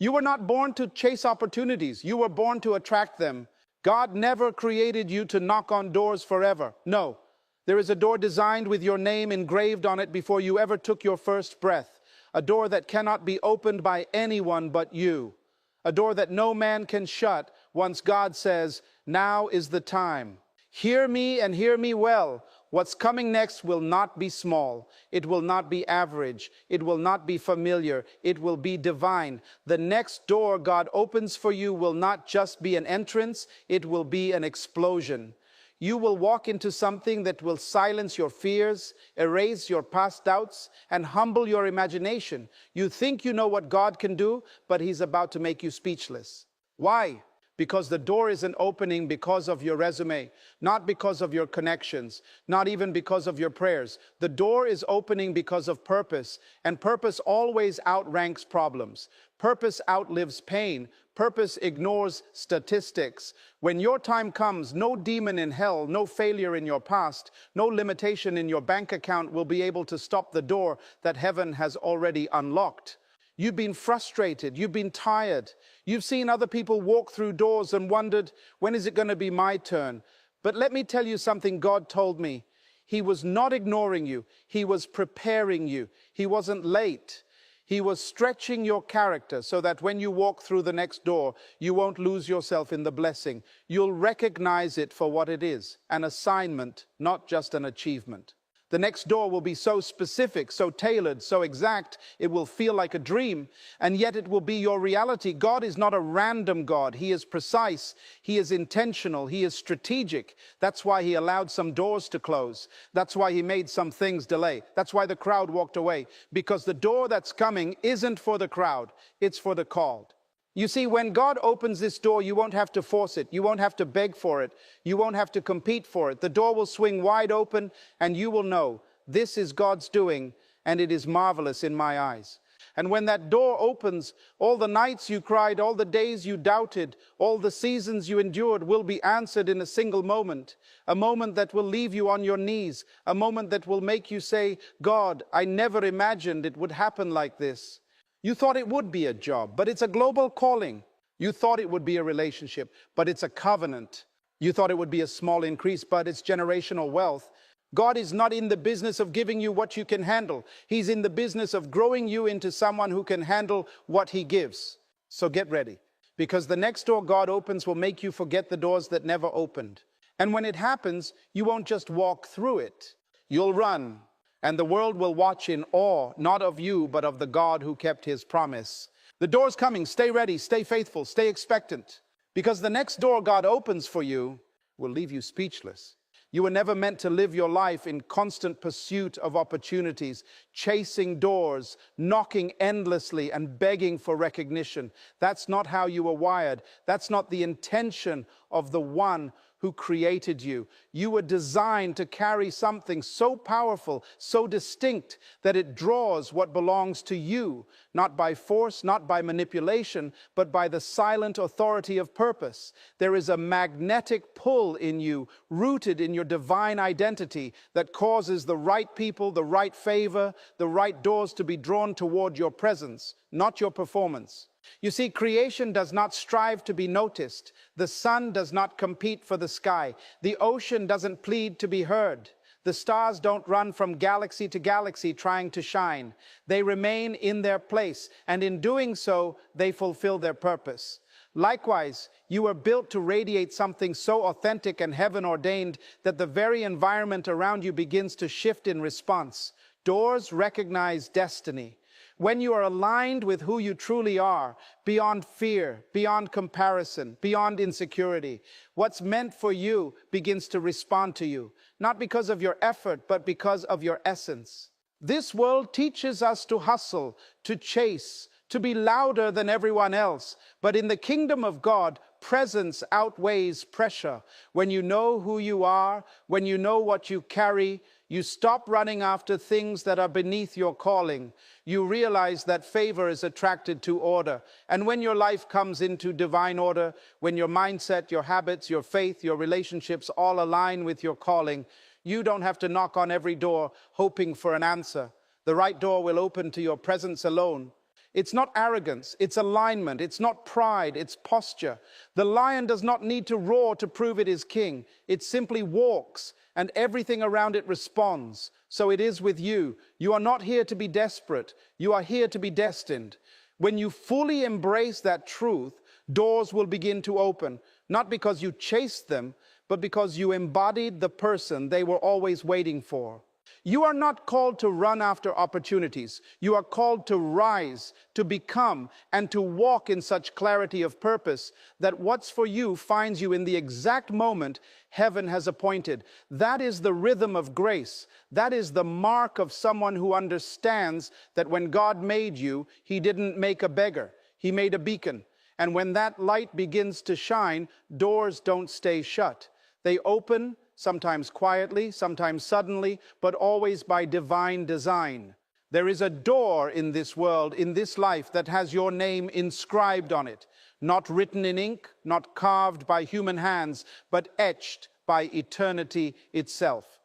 You were not born to chase opportunities. You were born to attract them. God never created you to knock on doors forever. No, there is a door designed with your name engraved on it before you ever took your first breath. A door that cannot be opened by anyone but you. A door that no man can shut once God says, now is the time. Hear me and hear me well. What's coming next will not be small. It will not be average. It will not be familiar. It will be divine. The next door God opens for you will not just be an entrance. It will be an explosion. You will walk into something that will silence your fears, erase your past doubts, and humble your imagination. You think you know what God can do, but He's about to make you speechless. Why? Because the door isn't opening because of your resume, not because of your connections, not even because of your prayers. The door is opening because of purpose, and purpose always outranks problems. Purpose outlives pain. Purpose ignores statistics. When your time comes, no demon in hell, no failure in your past, no limitation in your bank account will be able to stop the door that heaven has already unlocked. You've been frustrated, you've been tired, you've seen other people walk through doors and wondered, when is it going to be my turn? But let me tell you something God told me. He was not ignoring you, He was preparing you. He wasn't late. He was stretching your character so that when you walk through the next door, you won't lose yourself in the blessing. You'll recognize it for what it is, an assignment, not just an achievement. The next door will be so specific, so tailored, so exact, it will feel like a dream, and yet it will be your reality. God is not a random God. He is precise. He is intentional. He is strategic. That's why He allowed some doors to close. That's why He made some things delay. That's why the crowd walked away, because the door that's coming isn't for the crowd. It's for the called. You see, when God opens this door, you won't have to force it. You won't have to beg for it. You won't have to compete for it. The door will swing wide open, and you will know, this is God's doing, and it is marvelous in my eyes. And when that door opens, all the nights you cried, all the days you doubted, all the seasons you endured will be answered in a single moment. A moment that will leave you on your knees. A moment that will make you say, God, I never imagined it would happen like this. You thought it would be a job, but it's a global calling. You thought it would be a relationship, but it's a covenant. You thought it would be a small increase, but it's generational wealth. God is not in the business of giving you what you can handle. He's in the business of growing you into someone who can handle what He gives. So get ready, because the next door God opens will make you forget the doors that never opened. And when it happens, you won't just walk through it. You'll run. And the world will watch in awe, not of you, but of the God who kept His promise. The door's coming. Stay ready, stay faithful, stay expectant. Because the next door God opens for you will leave you speechless. You were never meant to live your life in constant pursuit of opportunities, chasing doors, knocking endlessly and begging for recognition. That's not how you were wired. That's not the intention of the one who created you. You were designed to carry something so powerful, so distinct, that it draws what belongs to you, not by force, not by manipulation, but by the silent authority of purpose. There is a magnetic pull in you, rooted in your divine identity, that causes the right people, the right favor, the right doors to be drawn toward your presence, not your performance. You see, creation does not strive to be noticed. The sun does not compete for the sky. The ocean doesn't plead to be heard. The stars don't run from galaxy to galaxy trying to shine. They remain in their place, and in doing so, they fulfill their purpose. Likewise, you were built to radiate something so authentic and heaven-ordained that the very environment around you begins to shift in response. Doors recognize destiny. When you are aligned with who you truly are, beyond fear, beyond comparison, beyond insecurity, what's meant for you begins to respond to you, not because of your effort, but because of your essence. This world teaches us to hustle, to chase, to be louder than everyone else. But in the kingdom of God, presence outweighs pressure. When you know who you are, when you know what you carry, you stop running after things that are beneath your calling. You realize that favor is attracted to order. And when your life comes into divine order, when your mindset, your habits, your faith, your relationships all align with your calling, you don't have to knock on every door hoping for an answer. The right door will open to your presence alone. It's not arrogance, it's alignment. It's not pride, it's posture. The lion does not need to roar to prove it is king. It simply walks, and everything around it responds. So it is with you. You are not here to be desperate. You are here to be destined. When you fully embrace that truth, doors will begin to open, not because you chased them, but because you embodied the person they were always waiting for. You are not called to run after opportunities. You are called to rise, to become, and to walk in such clarity of purpose that what's for you finds you in the exact moment heaven has appointed. That is the rhythm of grace. That is the mark of someone who understands that when God made you, He didn't make a beggar. He made a beacon. And when that light begins to shine, doors don't stay shut. They open, sometimes quietly, sometimes suddenly, but always by divine design. There is a door in this world, in this life, that has your name inscribed on it, not written in ink, not carved by human hands, but etched by eternity itself.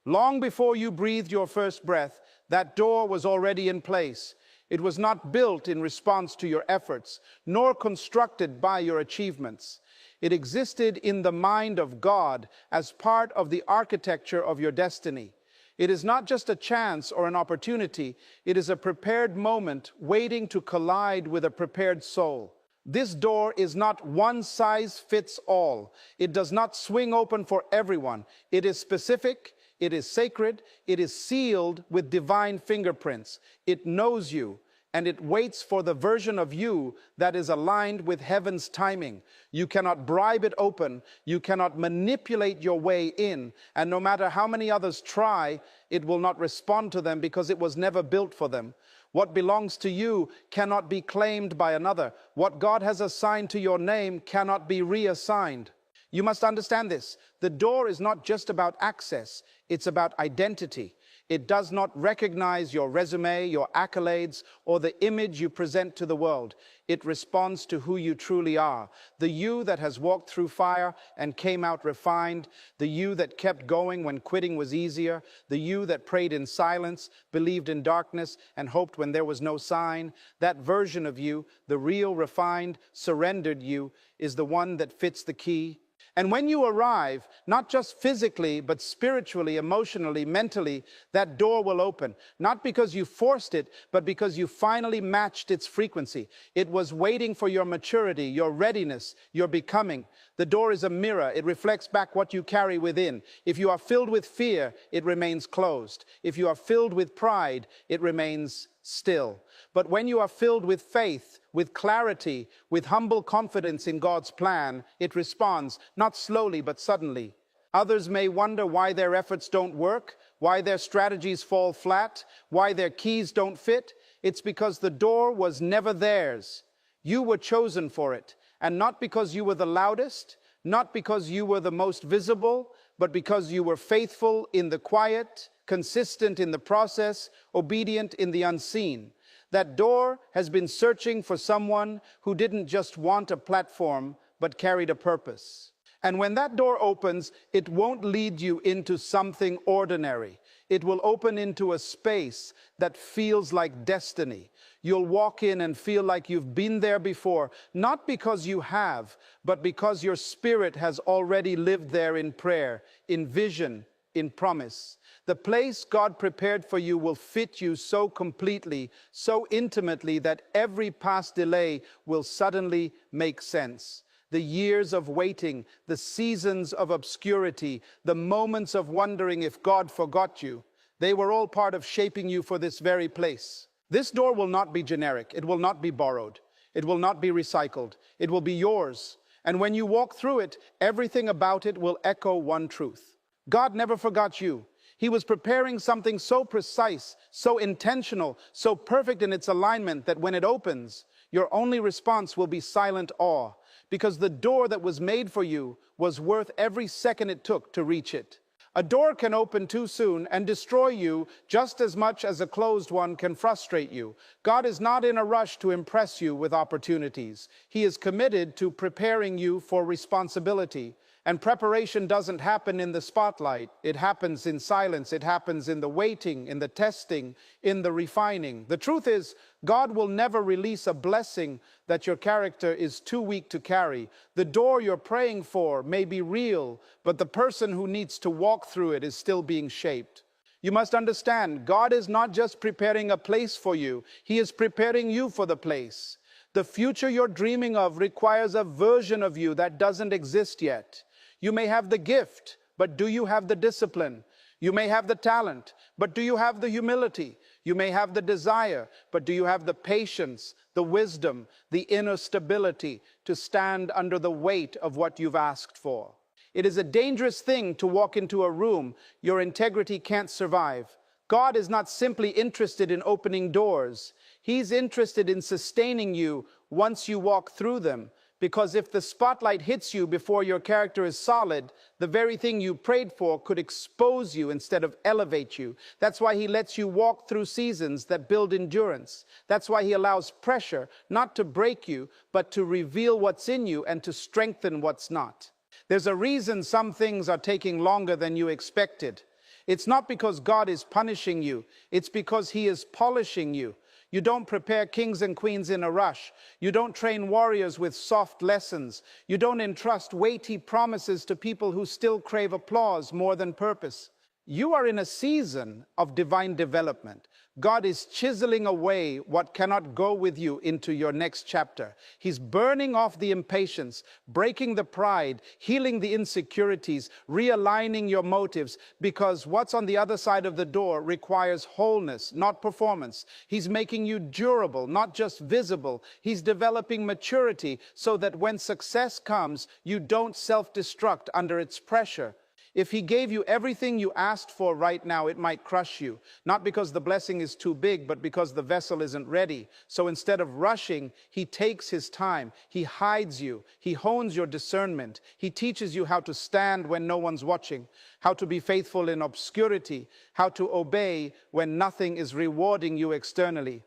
Long before you breathed your first breath, that door was already in place. It was not built in response to your efforts, nor constructed by your achievements. It existed in the mind of God as part of the architecture of your destiny. It is not just a chance or an opportunity. It is a prepared moment waiting to collide with a prepared soul. This door is not one size fits all. It does not swing open for everyone. It is specific. It is sacred. It is sealed with divine fingerprints. It knows you, and it waits for the version of you that is aligned with heaven's timing. You cannot bribe it open. You cannot manipulate your way in. And no matter how many others try, it will not respond to them because it was never built for them. What belongs to you cannot be claimed by another. What God has assigned to your name cannot be reassigned. You must understand this. The door is not just about access. It's about identity. It does not recognize your resume, your accolades, or the image you present to the world. It responds to who you truly are. The you that has walked through fire and came out refined. The you that kept going when quitting was easier. The you that prayed in silence, believed in darkness, and hoped when there was no sign. That version of you, the real, refined, surrendered you, is the one that fits the key. And when you arrive, not just physically, but spiritually, emotionally, mentally, that door will open. Not because you forced it, but because you finally matched its frequency. It was waiting for your maturity, your readiness, your becoming. The door is a mirror. It reflects back what you carry within. If you are filled with fear, it remains closed. If you are filled with pride, it remains still. But when you are filled with faith, with clarity, with humble confidence in God's plan, it responds, not slowly, but suddenly. Others may wonder why their efforts don't work, why their strategies fall flat, why their keys don't fit. It's because the door was never theirs. You were chosen for it, and not because you were the loudest, not because you were the most visible, but because you were faithful in the quiet, consistent in the process, obedient in the unseen. That door has been searching for someone who didn't just want a platform, but carried a purpose. And when that door opens, it won't lead you into something ordinary. It will open into a space that feels like destiny. You'll walk in and feel like you've been there before, not because you have, but because your spirit has already lived there in prayer, in vision, in promise. The place God prepared for you will fit you so completely, so intimately that every past delay will suddenly make sense. The years of waiting, the seasons of obscurity, the moments of wondering if God forgot you, they were all part of shaping you for this very place. This door will not be generic. It will not be borrowed. It will not be recycled. It will be yours. And when you walk through it, everything about it will echo one truth. God never forgot you. He was preparing something so precise, so intentional, so perfect in its alignment that when it opens, your only response will be silent awe, because the door that was made for you was worth every second it took to reach it. A door can open too soon and destroy you just as much as a closed one can frustrate you. God is not in a rush to impress you with opportunities. He is committed to preparing you for responsibility. And preparation doesn't happen in the spotlight. It happens in silence. It happens in the waiting, in the testing, in the refining. The truth is, God will never release a blessing that your character is too weak to carry. The door you're praying for may be real, but the person who needs to walk through it is still being shaped. You must understand, God is not just preparing a place for you. He is preparing you for the place. The future you're dreaming of requires a version of you that doesn't exist yet. You may have the gift, but do you have the discipline? You may have the talent, but do you have the humility? You may have the desire, but do you have the patience, the wisdom, the inner stability to stand under the weight of what you've asked for? It is a dangerous thing to walk into a room your integrity can't survive. God is not simply interested in opening doors. He's interested in sustaining you once you walk through them. Because if the spotlight hits you before your character is solid, the very thing you prayed for could expose you instead of elevate you. That's why he lets you walk through seasons that build endurance. That's why he allows pressure, not to break you, but to reveal what's in you and to strengthen what's not. There's a reason some things are taking longer than you expected. It's not because God is punishing you. It's because he is polishing you. You don't prepare kings and queens in a rush. You don't train warriors with soft lessons. You don't entrust weighty promises to people who still crave applause more than purpose. You are in a season of divine development. God is chiseling away what cannot go with you into your next chapter. He's burning off the impatience, breaking the pride, healing the insecurities, realigning your motives, because what's on the other side of the door requires wholeness, not performance. He's making you durable, not just visible. He's developing maturity so that when success comes, you don't self-destruct under its pressure. If he gave you everything you asked for right now, it might crush you. Not because the blessing is too big, but because the vessel isn't ready. So instead of rushing, he takes his time. He hides you. He hones your discernment. He teaches you how to stand when no one's watching, how to be faithful in obscurity, how to obey when nothing is rewarding you externally.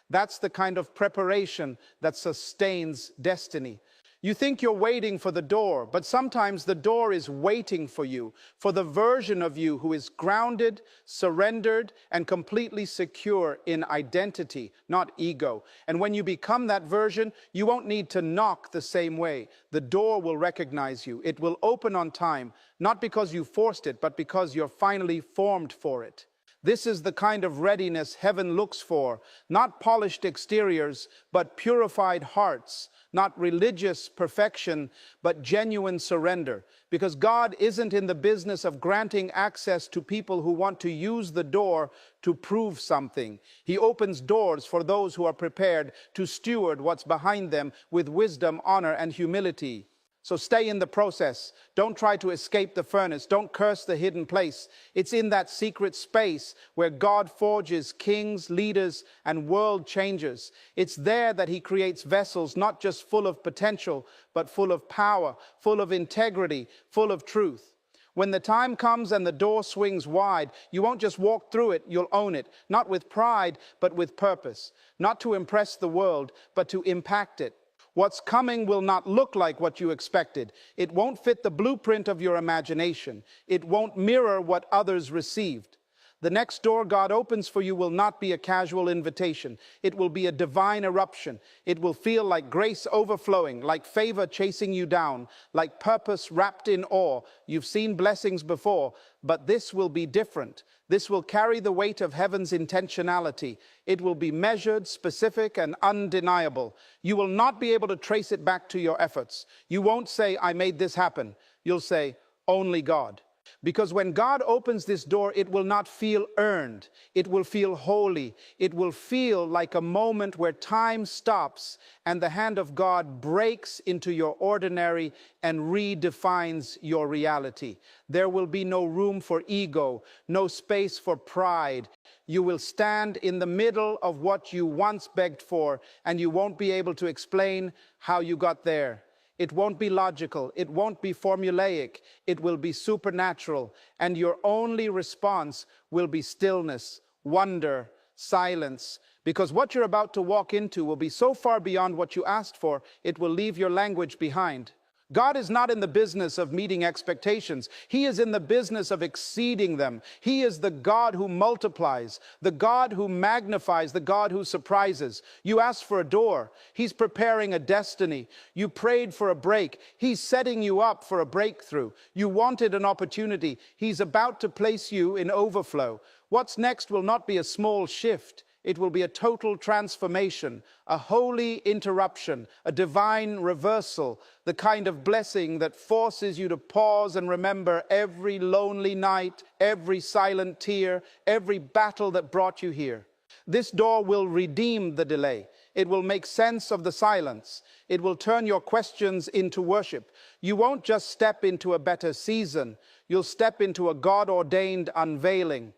That's the kind of preparation that sustains destiny. You think you're waiting for the door, but sometimes the door is waiting for you, for the version of you who is grounded, surrendered, and completely secure in identity, not ego. And when you become that version, you won't need to knock the same way. The door will recognize you. It will open on time, not because you forced it, but because you're finally formed for it. This is the kind of readiness heaven looks for, not polished exteriors, but purified hearts, not religious perfection, but genuine surrender. Because God isn't in the business of granting access to people who want to use the door to prove something. He opens doors for those who are prepared to steward what's behind them with wisdom, honor, and humility. So stay in the process. Don't try to escape the furnace. Don't curse the hidden place. It's in that secret space where God forges kings, leaders, and world changers. It's there that he creates vessels not just full of potential, but full of power, full of integrity, full of truth. When the time comes and the door swings wide, you won't just walk through it, you'll own it. Not with pride, but with purpose. Not to impress the world, but to impact it. What's coming will not look like what you expected. It won't fit the blueprint of your imagination. It won't mirror what others received. The next door God opens for you will not be a casual invitation. It will be a divine eruption. It will feel like grace overflowing, like favor chasing you down, like purpose wrapped in awe. You've seen blessings before, but this will be different. This will carry the weight of heaven's intentionality. It will be measured, specific, and undeniable. You will not be able to trace it back to your efforts. You won't say, I made this happen. You'll say, only God. Because when God opens this door, it will not feel earned. It will feel holy. It will feel like a moment where time stops and the hand of God breaks into your ordinary and redefines your reality. There will be no room for ego, no space for pride. You will stand in the middle of what you once begged for, and you won't be able to explain how you got there. It won't be logical. It won't be formulaic. It will be supernatural. And your only response will be stillness, wonder, silence. Because what you're about to walk into will be so far beyond what you asked for, it will leave your language behind. God is not in the business of meeting expectations. He is in the business of exceeding them. He is the God who multiplies, the God who magnifies, the God who surprises. You asked for a door. He's preparing a destiny. You prayed for a break. He's setting you up for a breakthrough. You wanted an opportunity. He's about to place you in overflow. What's next will not be a small shift. It will be a total transformation, a holy interruption, a divine reversal, the kind of blessing that forces you to pause and remember every lonely night, every silent tear, every battle that brought you here. This door will redeem the delay. It will make sense of the silence. It will turn your questions into worship. You won't just step into a better season. You'll step into a God-ordained unveiling.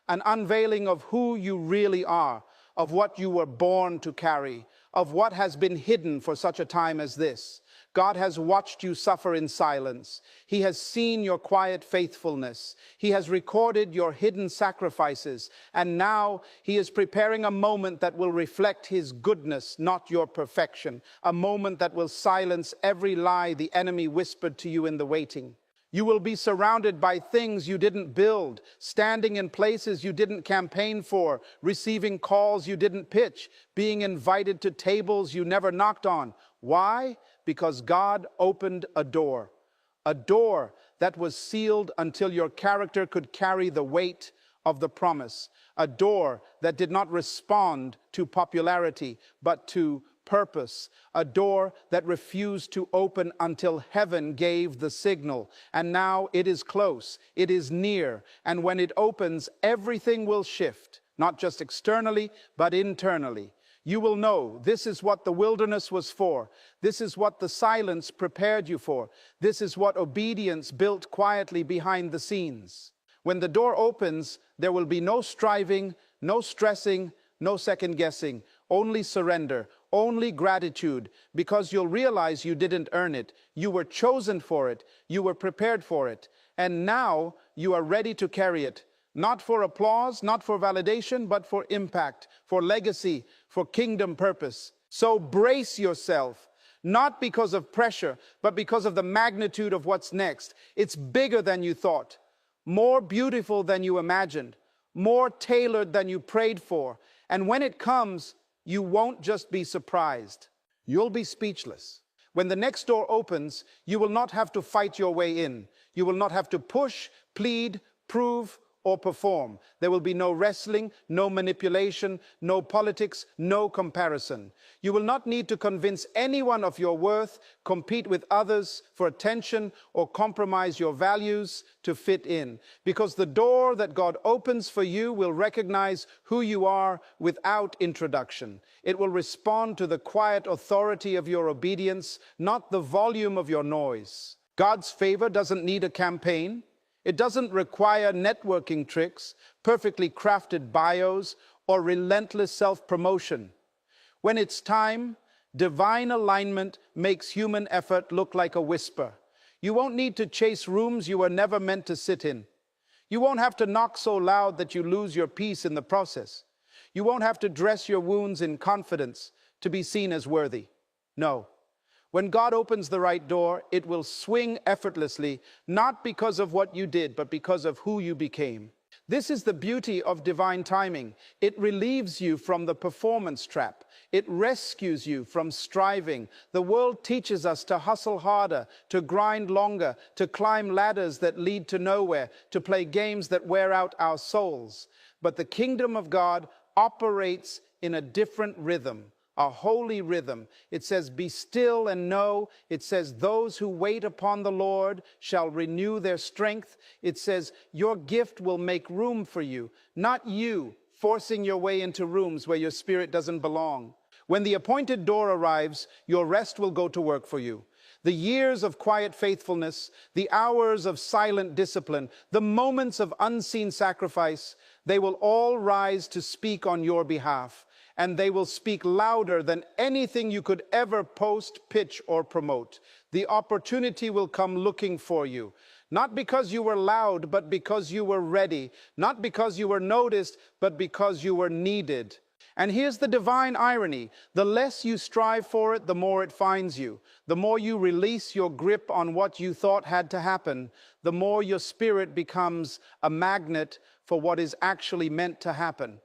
An unveiling of who you really are, of what you were born to carry, of what has been hidden for such a time as this. God has watched you suffer in silence. He has seen your quiet faithfulness. He has recorded your hidden sacrifices. And now He is preparing a moment that will reflect His goodness, not your perfection. A moment that will silence every lie the enemy whispered to you in the waiting. You will be surrounded by things you didn't build, standing in places you didn't campaign for, receiving calls you didn't pitch, being invited to tables you never knocked on. Why? Because God opened a door that was sealed until your character could carry the weight of the promise, a door that did not respond to popularity, but to purpose, a door that refused to open until heaven gave the signal. And now it is close, it is near, and when it opens, everything will shift, not just externally, but internally. You will know this is what the wilderness was for. This is what the silence prepared you for. This is what obedience built quietly behind the scenes. When the door opens, there will be no striving, no stressing, no second guessing, only surrender, only gratitude, because you'll realize you didn't earn it. You were chosen for it. You were prepared for it. And now you are ready to carry it. Not for applause, not for validation, but for impact, for legacy, for kingdom purpose. So brace yourself, not because of pressure, but because of the magnitude of what's next. It's bigger than you thought, more beautiful than you imagined, more tailored than you prayed for. And when it comes, you won't just be surprised. You'll be speechless. When the next door opens, you will not have to fight your way in. You will not have to push, plead, prove, or perform. There will be no wrestling, no manipulation, no politics, no comparison. You will not need to convince anyone of your worth, compete with others for attention, or compromise your values to fit in. Because the door that God opens for you will recognize who you are without introduction. It will respond to the quiet authority of your obedience, not the volume of your noise. God's favor doesn't need a campaign. It doesn't require networking tricks, perfectly crafted bios, or relentless self-promotion. When it's time, divine alignment makes human effort look like a whisper. You won't need to chase rooms you were never meant to sit in. You won't have to knock so loud that you lose your peace in the process. You won't have to dress your wounds in confidence to be seen as worthy. No. When God opens the right door, it will swing effortlessly, not because of what you did, but because of who you became. This is the beauty of divine timing. It relieves you from the performance trap. It rescues you from striving. The world teaches us to hustle harder, to grind longer, to climb ladders that lead to nowhere, to play games that wear out our souls. But the kingdom of God operates in a different rhythm. A holy rhythm. It says, be still and know. It says, those who wait upon the Lord shall renew their strength. It says, your gift will make room for you, not you forcing your way into rooms where your spirit doesn't belong. When the appointed door arrives, your rest will go to work for you. The years of quiet faithfulness, the hours of silent discipline, the moments of unseen sacrifice, they will all rise to speak on your behalf. And they will speak louder than anything you could ever post, pitch, or promote. The opportunity will come looking for you. Not because you were loud, but because you were ready. Not because you were noticed, but because you were needed. And here's the divine irony. The less you strive for it, the more it finds you. The more you release your grip on what you thought had to happen, the more your spirit becomes a magnet for what is actually meant to happen.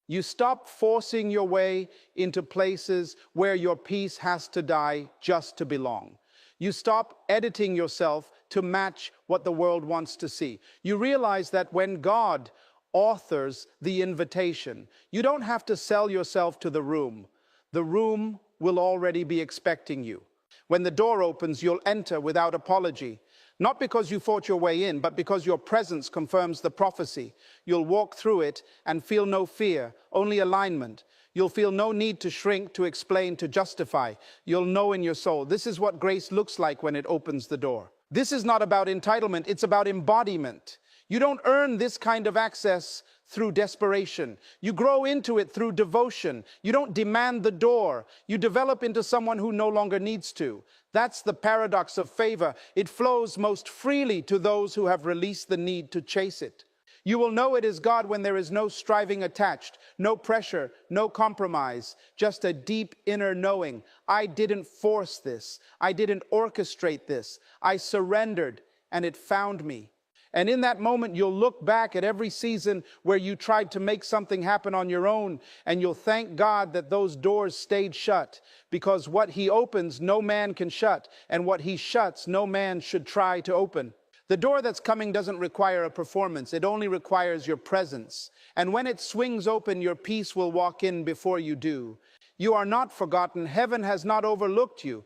You stop forcing your way into places where your peace has to die just to belong. You stop editing yourself to match what the world wants to see. You realize that when God authors the invitation, you don't have to sell yourself to the room. The room will already be expecting you. When the door opens, you'll enter without apology. Not because you fought your way in, but because your presence confirms the prophecy. You'll walk through it and feel no fear, only alignment. You'll feel no need to shrink, to explain, to justify. You'll know in your soul, this is what grace looks like when it opens the door. This is not about entitlement, it's about embodiment. You don't earn this kind of access through desperation. You grow into it through devotion. You don't demand the door. You develop into someone who no longer needs to. That's the paradox of favor. It flows most freely to those who have released the need to chase it. You will know it is God when there is no striving attached, no pressure, no compromise, just a deep inner knowing. I didn't force this. I didn't orchestrate this. I surrendered and it found me. And in that moment, you'll look back at every season where you tried to make something happen on your own, and you'll thank God that those doors stayed shut, because what He opens, no man can shut, and what He shuts, no man should try to open. The door that's coming doesn't require a performance. It only requires your presence. And when it swings open, your peace will walk in before you do. You are not forgotten. Heaven has not overlooked you.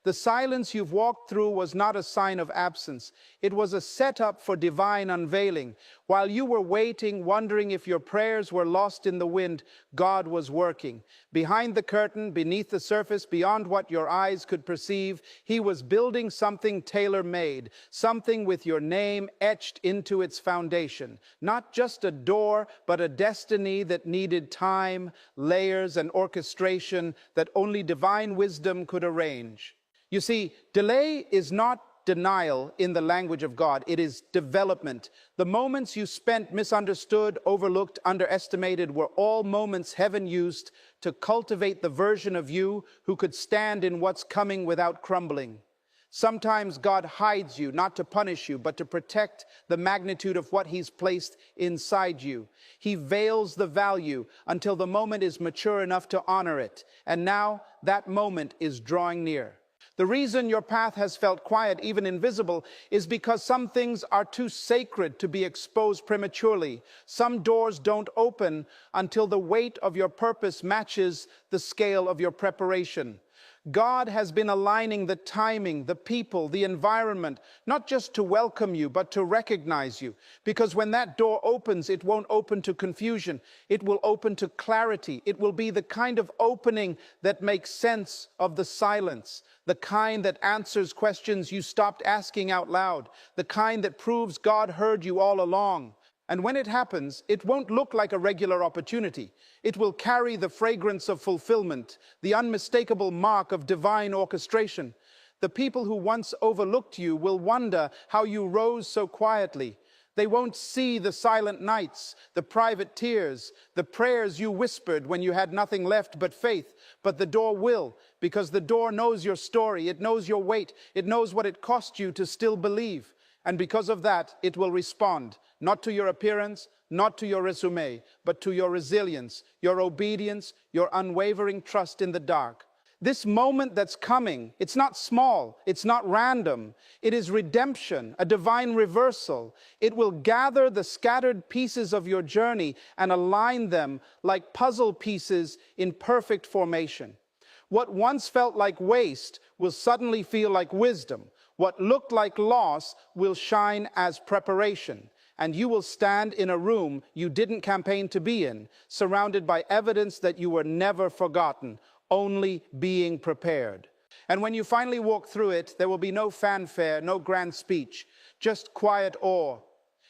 The silence you've walked through was not a sign of absence. It was a setup for divine unveiling. While you were waiting, wondering if your prayers were lost in the wind, God was working. Behind the curtain, beneath the surface, beyond what your eyes could perceive, He was building something tailor-made, something with your name etched into its foundation. Not just a door, but a destiny that needed time, layers, and orchestration that only divine wisdom could arrange. You see, delay is not denial in the language of God. It is development. The moments you spent misunderstood, overlooked, underestimated were all moments heaven used to cultivate the version of you who could stand in what's coming without crumbling. Sometimes God hides you, not to punish you, but to protect the magnitude of what He's placed inside you. He veils the value until the moment is mature enough to honor it. And now that moment is drawing near. The reason your path has felt quiet, even invisible, is because some things are too sacred to be exposed prematurely. Some doors don't open until the weight of your purpose matches the scale of your preparation. God has been aligning the timing, the people, the environment, not just to welcome you, but to recognize you. Because when that door opens, it won't open to confusion. It will open to clarity. It will be the kind of opening that makes sense of the silence, the kind that answers questions you stopped asking out loud, the kind that proves God heard you all along. And when it happens, it won't look like a regular opportunity. It will carry the fragrance of fulfillment, the unmistakable mark of divine orchestration. The people who once overlooked you will wonder how you rose so quietly. They won't see the silent nights, the private tears, the prayers you whispered when you had nothing left but faith. But the door will, because the door knows your story. It knows your weight. It knows what it cost you to still believe. And because of that, it will respond, not to your appearance, not to your resume, but to your resilience, your obedience, your unwavering trust in the dark. This moment that's coming, it's not small, it's not random. It is redemption, a divine reversal. It will gather the scattered pieces of your journey and align them like puzzle pieces in perfect formation. What once felt like waste will suddenly feel like wisdom. What looked like loss will shine as preparation. And you will stand in a room you didn't campaign to be in, surrounded by evidence that you were never forgotten, only being prepared. And when you finally walk through it, there will be no fanfare, no grand speech, just quiet awe.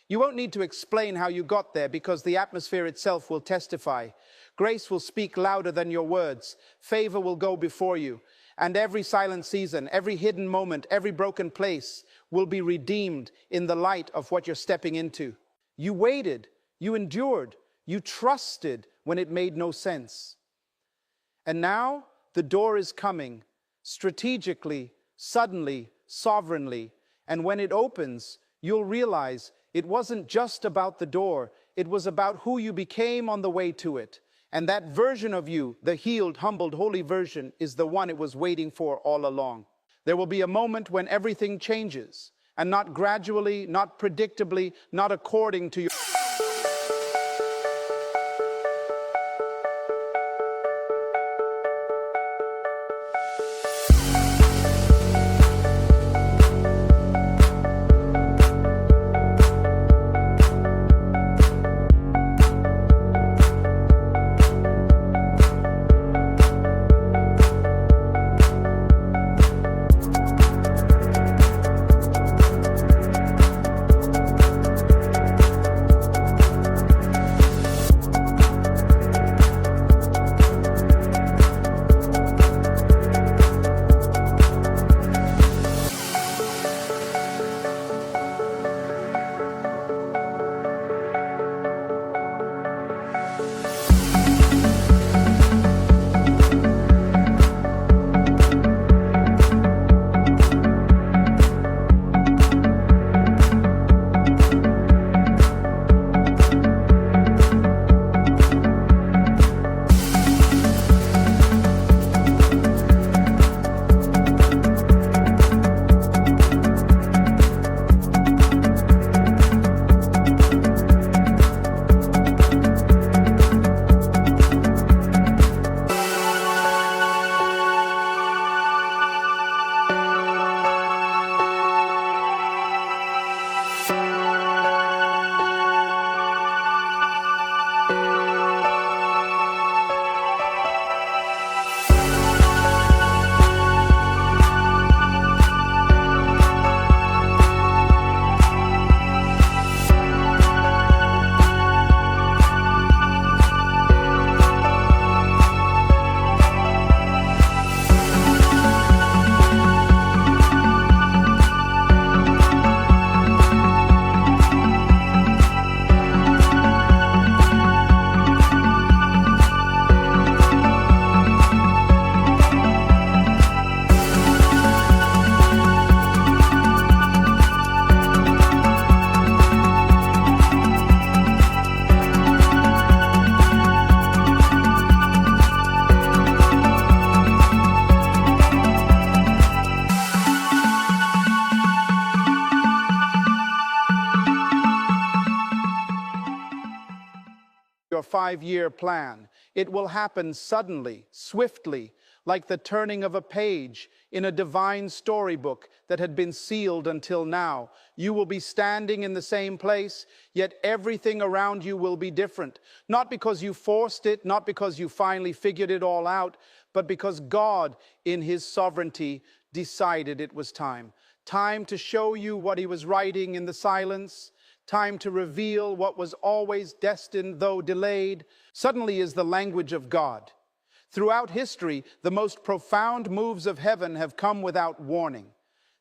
You won't need to explain how you got there because the atmosphere itself will testify. Grace will speak louder than your words. Favor will go before you. And every silent season, every hidden moment, every broken place will be redeemed in the light of what you're stepping into. You waited, you endured, you trusted when it made no sense. And now the door is coming, strategically, suddenly, sovereignly. And when it opens, you'll realize it wasn't just about the door, it was about who you became on the way to it. And that version of you, the healed, humbled, holy version, is the one it was waiting for all along. There will be a moment when everything changes, and not gradually, not predictably, not according to your... 5-year plan. It will happen suddenly, swiftly, like the turning of a page in a divine storybook that had been sealed until now. You will be standing in the same place, yet everything around you will be different. Not because you forced it, not because you finally figured it all out, but because God, in His sovereignty, decided it was time. Time to show you what He was writing in the silence. Time to reveal what was always destined, though delayed. Suddenly is the language of God. Throughout history, the most profound moves of heaven have come without warning.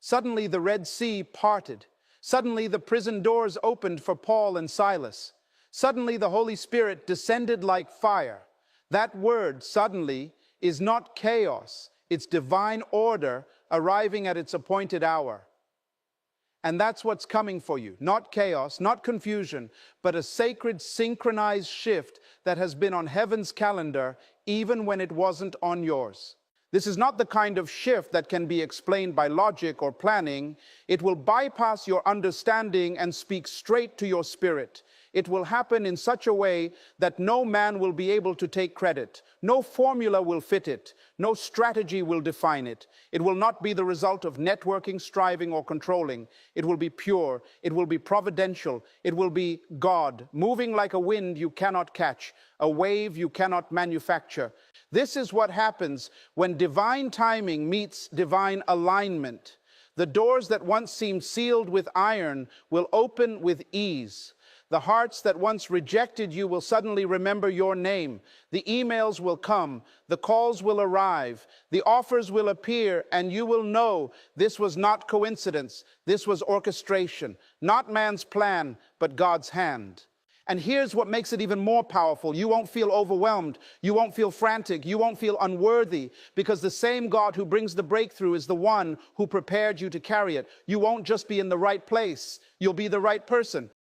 Suddenly the Red Sea parted. Suddenly the prison doors opened for Paul and Silas. Suddenly the Holy Spirit descended like fire. That word, suddenly, is not chaos. It's divine order arriving at its appointed hour. And that's what's coming for you. Not chaos, not confusion, but a sacred synchronized shift that has been on heaven's calendar even when it wasn't on yours. This is not the kind of shift that can be explained by logic or planning. It will bypass your understanding and speak straight to your spirit. It will happen in such a way that no man will be able to take credit. No formula will fit it. No strategy will define it. It will not be the result of networking, striving, or controlling. It will be pure. It will be providential. It will be God, moving like a wind you cannot catch, a wave you cannot manufacture. This is what happens when divine timing meets divine alignment. The doors that once seemed sealed with iron will open with ease. The hearts that once rejected you will suddenly remember your name. The emails will come. The calls will arrive. The offers will appear, and you will know this was not coincidence. This was orchestration. Not man's plan, but God's hand. And here's what makes it even more powerful. You won't feel overwhelmed. You won't feel frantic. You won't feel unworthy, because the same God who brings the breakthrough is the one who prepared you to carry it. You won't just be in the right place. You'll be the right person.